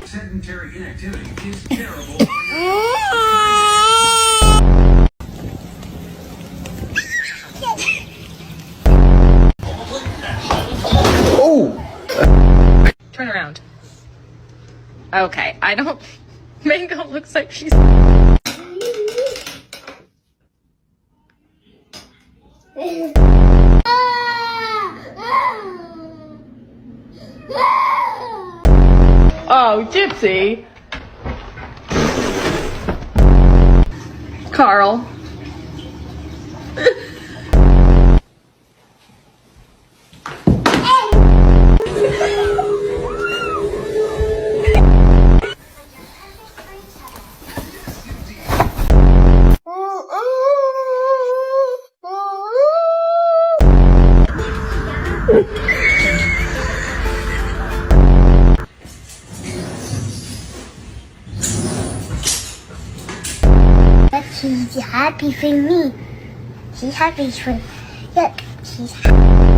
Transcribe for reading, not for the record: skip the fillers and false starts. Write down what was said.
Sedentary inactivity is terrible. Turn around. Okay, I don't. Mango looks like she's. Oh, Gypsy. Carl. But she's happy for me. She's happy for. Look, she's happy.